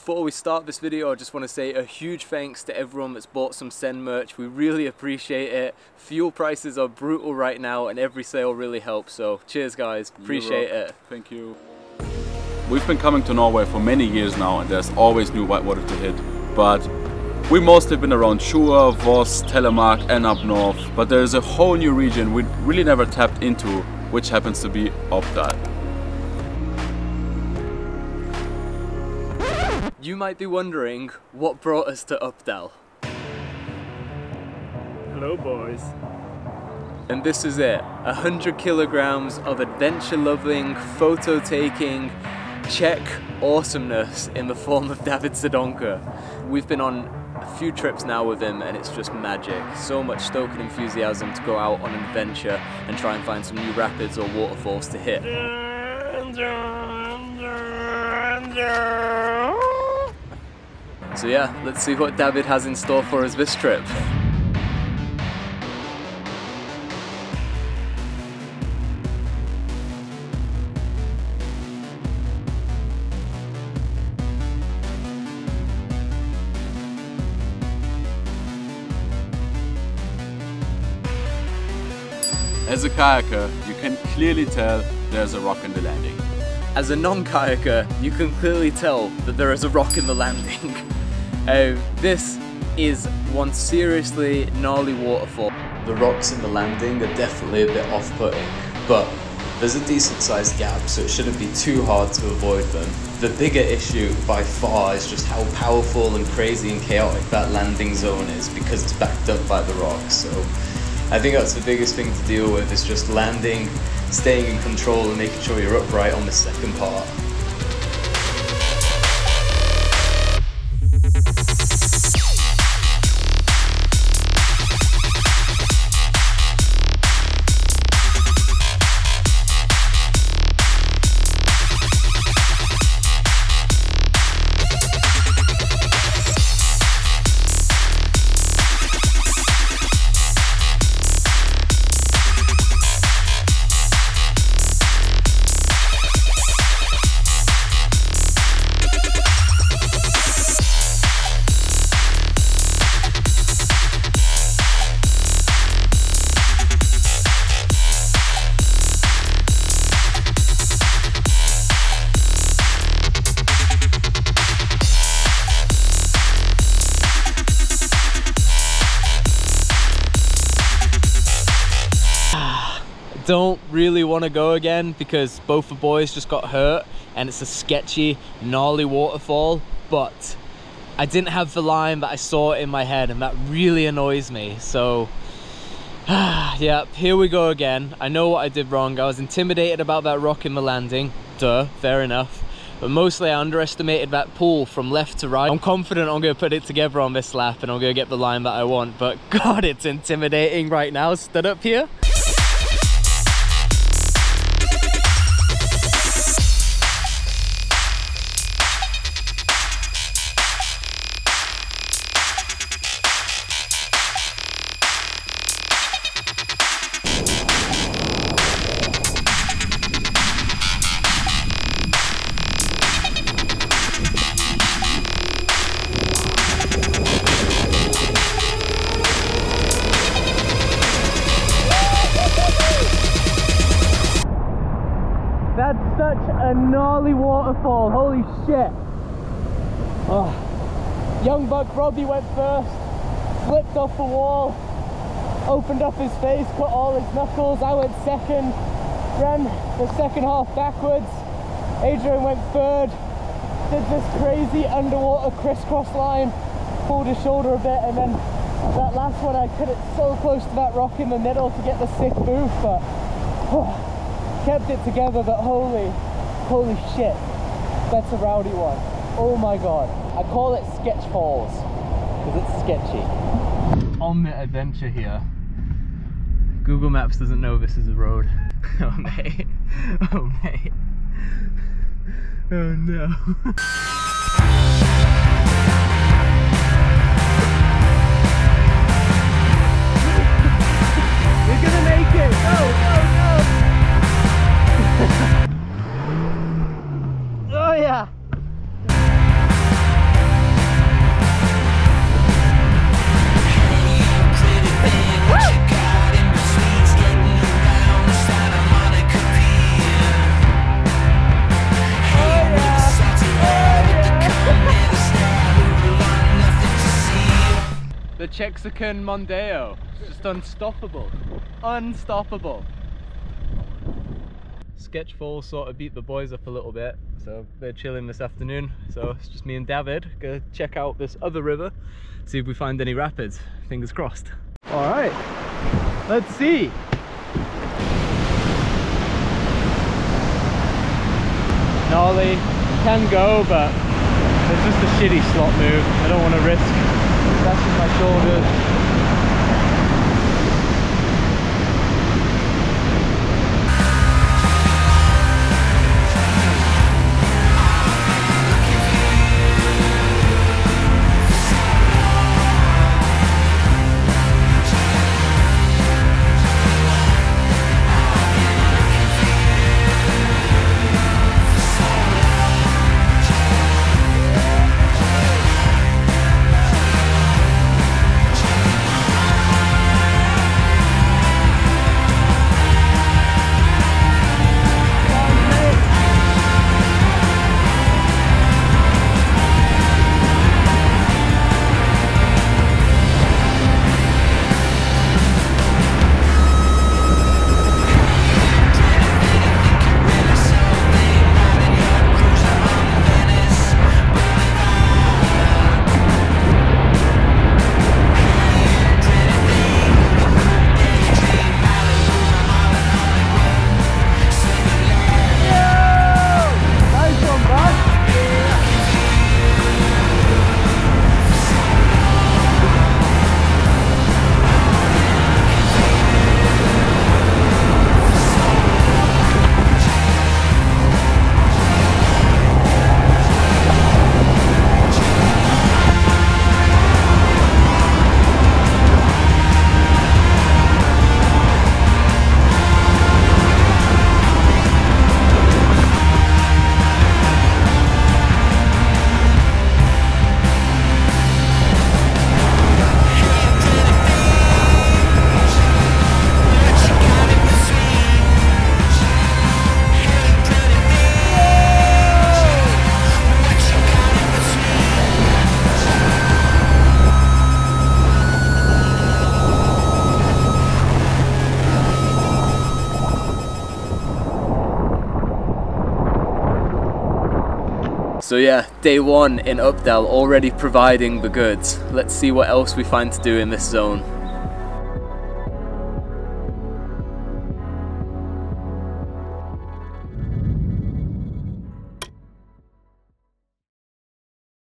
before we start this video, I just want to say a huge thanks to everyone that's bought some Send merch. We really appreciate it. Fuel prices are brutal right now and every sale really helps, so cheers guys, appreciate it. Thank you. We've been coming to Norway for many years now and there's always new whitewater to hit, but we mostly been around Sjur, Voss, Telemark and up north, but there's a whole new region we really never tapped into, which happens to be Oppdal. You might be wondering what brought us to Oppdal. Hello boys. And this is it, 100 kilograms of adventure-loving, photo-taking, Czech awesomeness in the form of David Sedonka. We've been on a few trips now with him and it's just magic. So much stoke and enthusiasm to go out on an adventure and try and find some new rapids or waterfalls to hit. So yeah, let's see what David has in store for us this trip. As a kayaker, you can clearly tell there's a rock in the landing. As a non-kayaker, you can clearly tell that there is a rock in the landing. This is one seriously gnarly waterfall. The rocks in the landing are definitely a bit off-putting, but there's a decent sized gap, so it shouldn't be too hard to avoid them. The bigger issue by far is just how powerful and crazy and chaotic that landing zone is because it's backed up by the rocks. So I think that's the biggest thing to deal with, is just landing, staying in control and making sure you're upright on the second part. Don't really want to go again because both the boys just got hurt and it's a sketchy, gnarly waterfall, but I didn't have the line that I saw in my head and that really annoys me. So yeah, here we go again. I know what I did wrong. I was intimidated about that rock in the landing, duh, fair enough, but mostly I underestimated that pull from left to right. I'm confident I'm going to put it together on this lap and I'm going to get the line that I want, but god, it's intimidating right now stood up here. That's such a gnarly waterfall, holy shit. Oh. Young buck Robbie went first, flipped off the wall, opened up his face, cut all his knuckles. I went second, ran the second half backwards. Adrian went third, did this crazy underwater crisscross line, pulled his shoulder a bit, and then that last one I cut it so close to that rock in the middle to get the sick boost, but kept it together. But holy shit, that's a rowdy one. Oh my god. I call it sketch falls because it's sketchy. On the adventure here, Google Maps doesn't know this is a road. Oh mate, oh mate, oh no. We're gonna make it! Oh yeah! the Mexican Mondeo. It's just unstoppable. Unstoppable. Sketch Falls sort of beat the boys up a little bit, so they're chilling this afternoon. So it's just me and David gonna check out this other river, see if we find any rapids. Fingers crossed. All right, let's see. Gnarly, can go, but it's just a shitty slot move. I don't want to risk scratching my shoulders. So yeah, day one in Updal already providing the goods. Let's see what else we find to do in this zone.